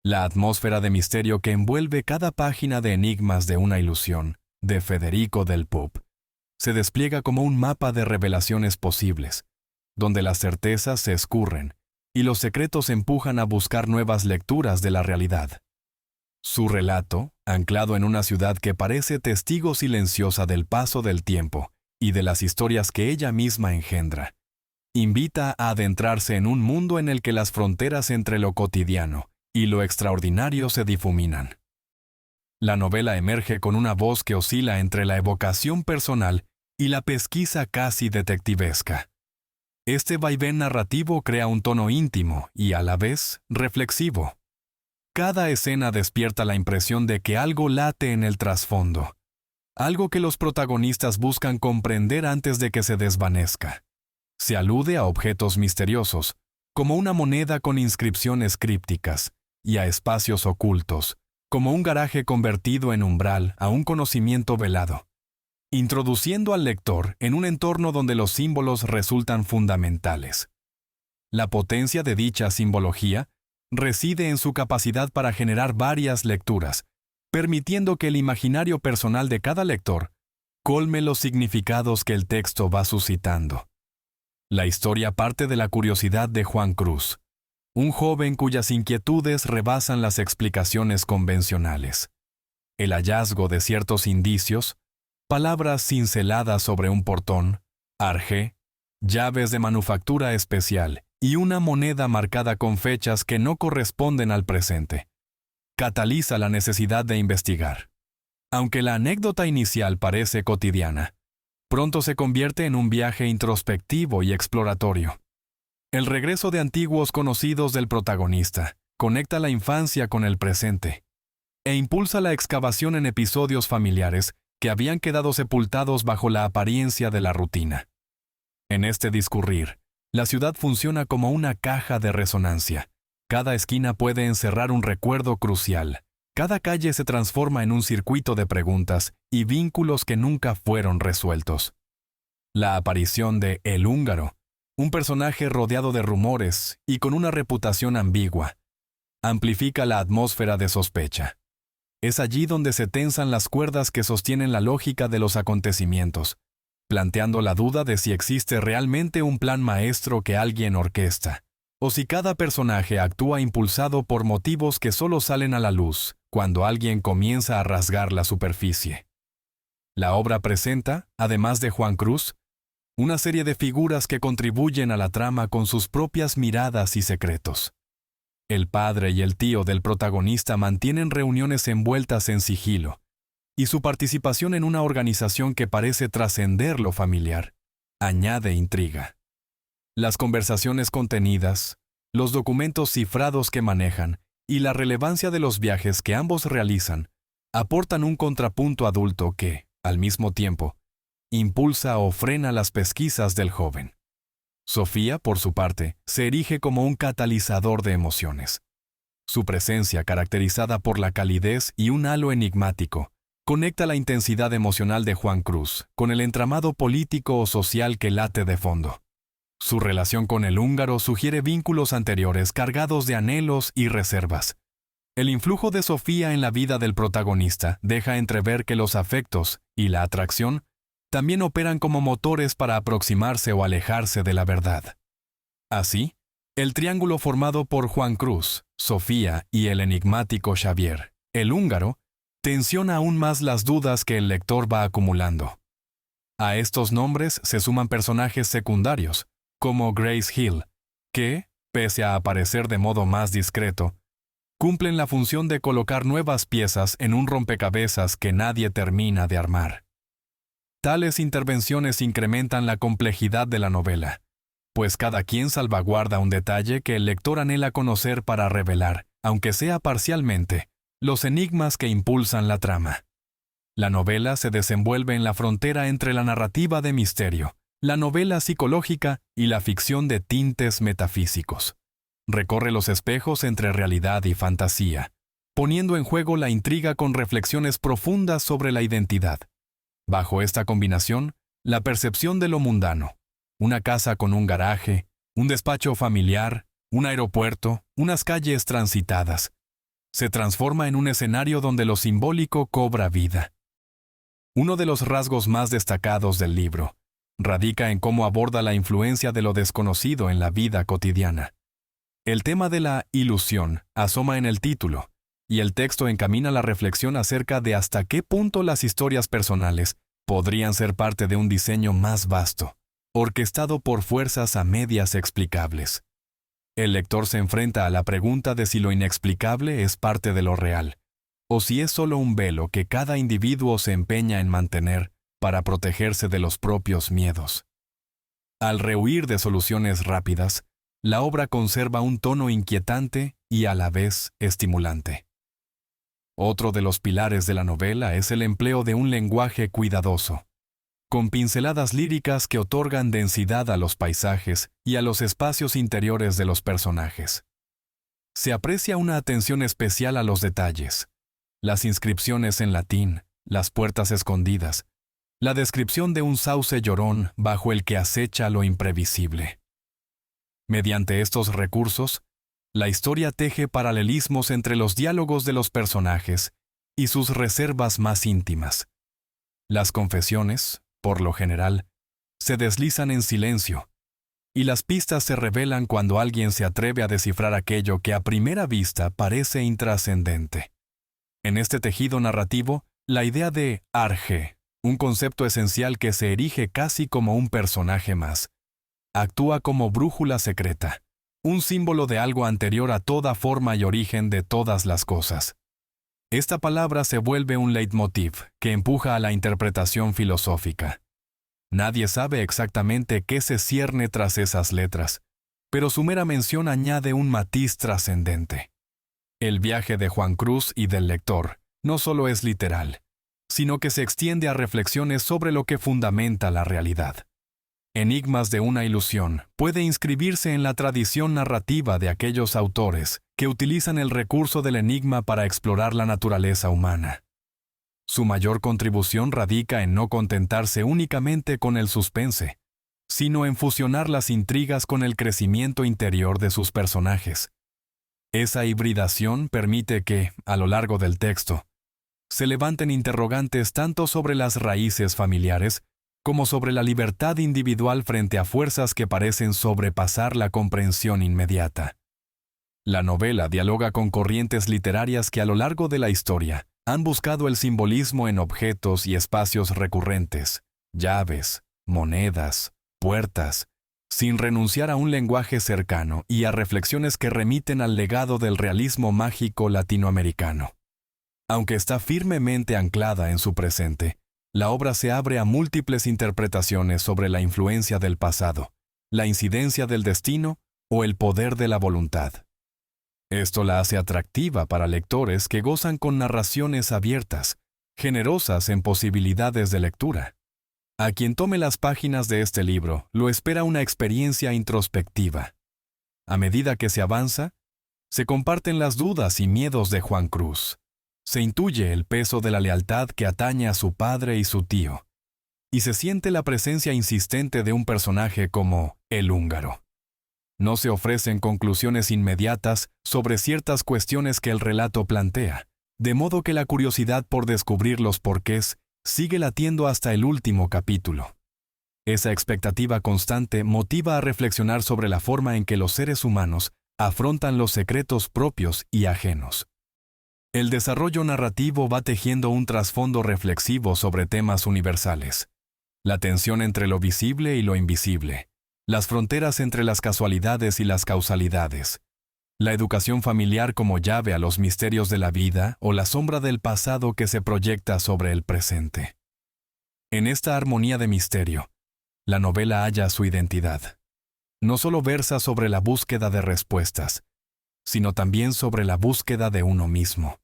La atmósfera de misterio que envuelve cada página de Enigmas de una ilusión, de Federico del Pop, se despliega como un mapa de revelaciones posibles, donde las certezas se escurren y los secretos empujan a buscar nuevas lecturas de la realidad. Su relato, anclado en una ciudad que parece testigo silenciosa del paso del tiempo y de las historias que ella misma engendra, invita a adentrarse en un mundo en el que las fronteras entre lo cotidiano y lo extraordinario se difuminan. La novela emerge con una voz que oscila entre la evocación personal y la pesquisa casi detectivesca. Este vaivén narrativo crea un tono íntimo y, a la vez, reflexivo. Cada escena despierta la impresión de que algo late en el trasfondo, algo que los protagonistas buscan comprender antes de que se desvanezca. Se alude a objetos misteriosos, como una moneda con inscripciones crípticas, y a espacios ocultos, como un garaje convertido en umbral a un conocimiento velado, introduciendo al lector en un entorno donde los símbolos resultan fundamentales. La potencia de dicha simbología reside en su capacidad para generar varias lecturas, permitiendo que el imaginario personal de cada lector colme los significados que el texto va suscitando. La historia parte de la curiosidad de Juan Cruz, un joven cuyas inquietudes rebasan las explicaciones convencionales. El hallazgo de ciertos indicios, palabras cinceladas sobre un portón, arjé, llaves de manufactura especial y una moneda marcada con fechas que no corresponden al presente, cataliza la necesidad de investigar. Aunque la anécdota inicial parece cotidiana, pronto se convierte en un viaje introspectivo y exploratorio. El regreso de antiguos conocidos del protagonista conecta la infancia con el presente e impulsa la excavación en episodios familiares que habían quedado sepultados bajo la apariencia de la rutina. En este discurrir, la ciudad funciona como una caja de resonancia. Cada esquina puede encerrar un recuerdo crucial. Cada calle se transforma en un circuito de preguntas y vínculos que nunca fueron resueltos. La aparición de El Húngaro, un personaje rodeado de rumores y con una reputación ambigua, amplifica la atmósfera de sospecha. Es allí donde se tensan las cuerdas que sostienen la lógica de los acontecimientos, planteando la duda de si existe realmente un plan maestro que alguien orquesta, o si cada personaje actúa impulsado por motivos que solo salen a la luz cuando alguien comienza a rasgar la superficie. La obra presenta, además de Juan Cruz, una serie de figuras que contribuyen a la trama con sus propias miradas y secretos. El padre y el tío del protagonista mantienen reuniones envueltas en sigilo, y su participación en una organización que parece trascender lo familiar añade intriga. Las conversaciones contenidas, los documentos cifrados que manejan y la relevancia de los viajes que ambos realizan aportan un contrapunto adulto que, al mismo tiempo, impulsa o frena las pesquisas del joven. Sofía, por su parte, se erige como un catalizador de emociones. Su presencia, caracterizada por la calidez y un halo enigmático, conecta la intensidad emocional de Juan Cruz con el entramado político o social que late de fondo. Su relación con el húngaro sugiere vínculos anteriores cargados de anhelos y reservas. El influjo de Sofía en la vida del protagonista deja entrever que los afectos y la atracción también operan como motores para aproximarse o alejarse de la verdad. Así, el triángulo formado por Juan Cruz, Sofía y el enigmático Xavier, el húngaro, tensiona aún más las dudas que el lector va acumulando. A estos nombres se suman personajes secundarios, como Grace Hill, que, pese a aparecer de modo más discreto, cumplen la función de colocar nuevas piezas en un rompecabezas que nadie termina de armar. Tales intervenciones incrementan la complejidad de la novela, pues cada quien salvaguarda un detalle que el lector anhela conocer para revelar, aunque sea parcialmente, los enigmas que impulsan la trama. La novela se desenvuelve en la frontera entre la narrativa de misterio, la novela psicológica y la ficción de tintes metafísicos. Recorre los espejos entre realidad y fantasía, poniendo en juego la intriga con reflexiones profundas sobre la identidad. Bajo esta combinación, la percepción de lo mundano, una casa con un garaje, un despacho familiar, un aeropuerto, unas calles transitadas, se transforma en un escenario donde lo simbólico cobra vida. Uno de los rasgos más destacados del libro radica en cómo aborda la influencia de lo desconocido en la vida cotidiana. El tema de la ilusión asoma en el título, y el texto encamina la reflexión acerca de hasta qué punto las historias personales podrían ser parte de un diseño más vasto, orquestado por fuerzas a medias explicables. El lector se enfrenta a la pregunta de si lo inexplicable es parte de lo real, o si es solo un velo que cada individuo se empeña en mantener para protegerse de los propios miedos. Al rehuir de soluciones rápidas, la obra conserva un tono inquietante y a la vez estimulante. Otro de los pilares de la novela es el empleo de un lenguaje cuidadoso, con pinceladas líricas que otorgan densidad a los paisajes y a los espacios interiores de los personajes. Se aprecia una atención especial a los detalles, las inscripciones en latín, las puertas escondidas, la descripción de un sauce llorón bajo el que acecha lo imprevisible. Mediante estos recursos, la historia teje paralelismos entre los diálogos de los personajes y sus reservas más íntimas. Las confesiones, por lo general, se deslizan en silencio, y las pistas se revelan cuando alguien se atreve a descifrar aquello que a primera vista parece intrascendente. En este tejido narrativo, la idea de Arge, un concepto esencial que se erige casi como un personaje más, actúa como brújula secreta, un símbolo de algo anterior a toda forma y origen de todas las cosas. Esta palabra se vuelve un leitmotiv que empuja a la interpretación filosófica. Nadie sabe exactamente qué se cierne tras esas letras, pero su mera mención añade un matiz trascendente. El viaje de Juan Cruz y del lector no solo es literal, sino que se extiende a reflexiones sobre lo que fundamenta la realidad. Enigmas de una ilusión puede inscribirse en la tradición narrativa de aquellos autores que utilizan el recurso del enigma para explorar la naturaleza humana. Su mayor contribución radica en no contentarse únicamente con el suspense, sino en fusionar las intrigas con el crecimiento interior de sus personajes. Esa hibridación permite que, a lo largo del texto, se levanten interrogantes tanto sobre las raíces familiares como sobre la libertad individual frente a fuerzas que parecen sobrepasar la comprensión inmediata. La novela dialoga con corrientes literarias que a lo largo de la historia han buscado el simbolismo en objetos y espacios recurrentes, llaves, monedas, puertas, sin renunciar a un lenguaje cercano y a reflexiones que remiten al legado del realismo mágico latinoamericano. Aunque está firmemente anclada en su presente, la obra se abre a múltiples interpretaciones sobre la influencia del pasado, la incidencia del destino o el poder de la voluntad. Esto la hace atractiva para lectores que gozan con narraciones abiertas, generosas en posibilidades de lectura. A quien tome las páginas de este libro lo espera una experiencia introspectiva. A medida que se avanza, se comparten las dudas y miedos de Juan Cruz. Se intuye el peso de la lealtad que atañe a su padre y su tío, y se siente la presencia insistente de un personaje como el húngaro. No se ofrecen conclusiones inmediatas sobre ciertas cuestiones que el relato plantea, de modo que la curiosidad por descubrir los porqués sigue latiendo hasta el último capítulo. Esa expectativa constante motiva a reflexionar sobre la forma en que los seres humanos afrontan los secretos propios y ajenos. El desarrollo narrativo va tejiendo un trasfondo reflexivo sobre temas universales: la tensión entre lo visible y lo invisible, las fronteras entre las casualidades y las causalidades, la educación familiar como llave a los misterios de la vida o la sombra del pasado que se proyecta sobre el presente. En esta armonía de misterio, la novela halla su identidad. No solo versa sobre la búsqueda de respuestas, sino también sobre la búsqueda de uno mismo.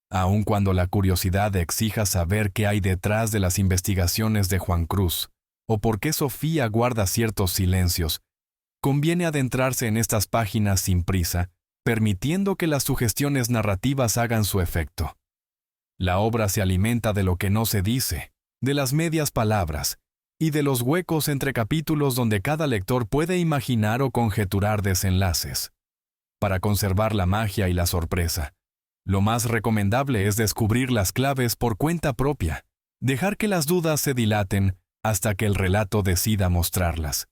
Aun cuando la curiosidad exija saber qué hay detrás de las investigaciones de Juan Cruz, o por qué Sofía guarda ciertos silencios, conviene adentrarse en estas páginas sin prisa, permitiendo que las sugestiones narrativas hagan su efecto. La obra se alimenta de lo que no se dice, de las medias palabras, y de los huecos entre capítulos donde cada lector puede imaginar o conjeturar desenlaces. Para conservar la magia y la sorpresa, Lo más recomendable es descubrir las claves por cuenta propia, dejar que las dudas se dilaten hasta que el relato decida mostrarlas.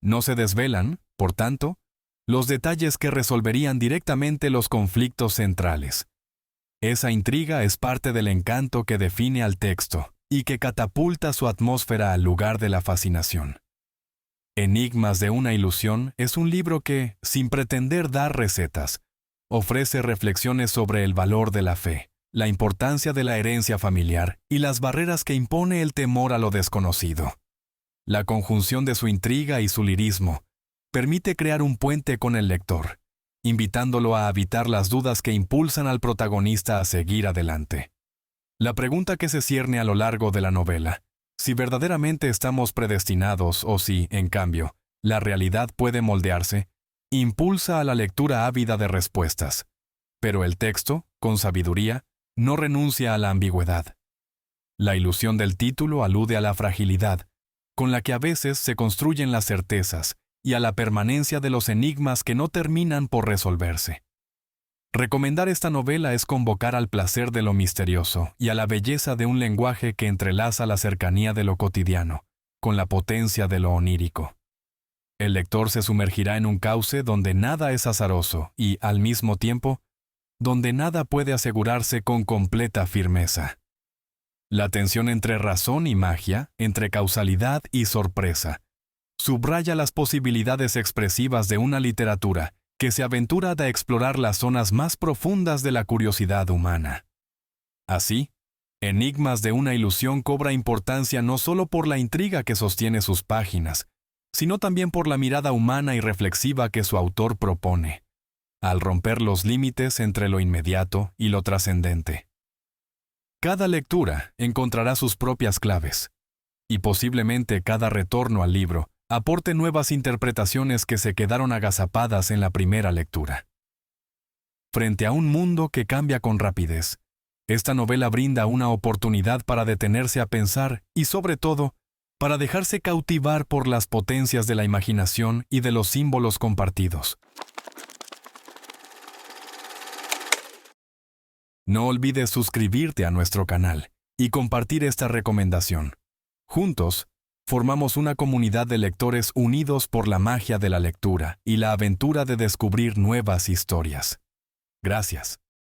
No se desvelan, por tanto, los detalles que resolverían directamente los conflictos centrales. Esa intriga es parte del encanto que define al texto y que catapulta su atmósfera al lugar de la fascinación. Enigmas de una ilusión es un libro que, sin pretender dar recetas, ofrece reflexiones sobre el valor de la fe, la importancia de la herencia familiar y las barreras que impone el temor a lo desconocido. La conjunción de su intriga y su lirismo permite crear un puente con el lector, invitándolo a habitar las dudas que impulsan al protagonista a seguir adelante. La pregunta que se cierne a lo largo de la novela, si verdaderamente estamos predestinados o si, en cambio, la realidad puede moldearse, impulsa a la lectura ávida de respuestas. Pero el texto, con sabiduría, no renuncia a la ambigüedad. La ilusión del título alude a la fragilidad, con la que a veces se construyen las certezas, y a la permanencia de los enigmas que no terminan por resolverse. Recomendar esta novela es convocar al placer de lo misterioso y a la belleza de un lenguaje que entrelaza la cercanía de lo cotidiano, con la potencia de lo onírico. El lector se sumergirá en un cauce donde nada es azaroso y, al mismo tiempo, donde nada puede asegurarse con completa firmeza. La tensión entre razón y magia, entre causalidad y sorpresa, subraya las posibilidades expresivas de una literatura que se aventura a explorar las zonas más profundas de la curiosidad humana. Así, Enigmas de una ilusión cobra importancia no solo por la intriga que sostiene sus páginas, sino también por la mirada humana y reflexiva que su autor propone, al romper los límites entre lo inmediato y lo trascendente. Cada lectura encontrará sus propias claves, y posiblemente cada retorno al libro aporte nuevas interpretaciones que se quedaron agazapadas en la primera lectura. Frente a un mundo que cambia con rapidez, esta novela brinda una oportunidad para detenerse a pensar y, sobre todo, para dejarse cautivar por las potencias de la imaginación y de los símbolos compartidos. No olvides suscribirte a nuestro canal y compartir esta recomendación. Juntos, formamos una comunidad de lectores unidos por la magia de la lectura y la aventura de descubrir nuevas historias. Gracias.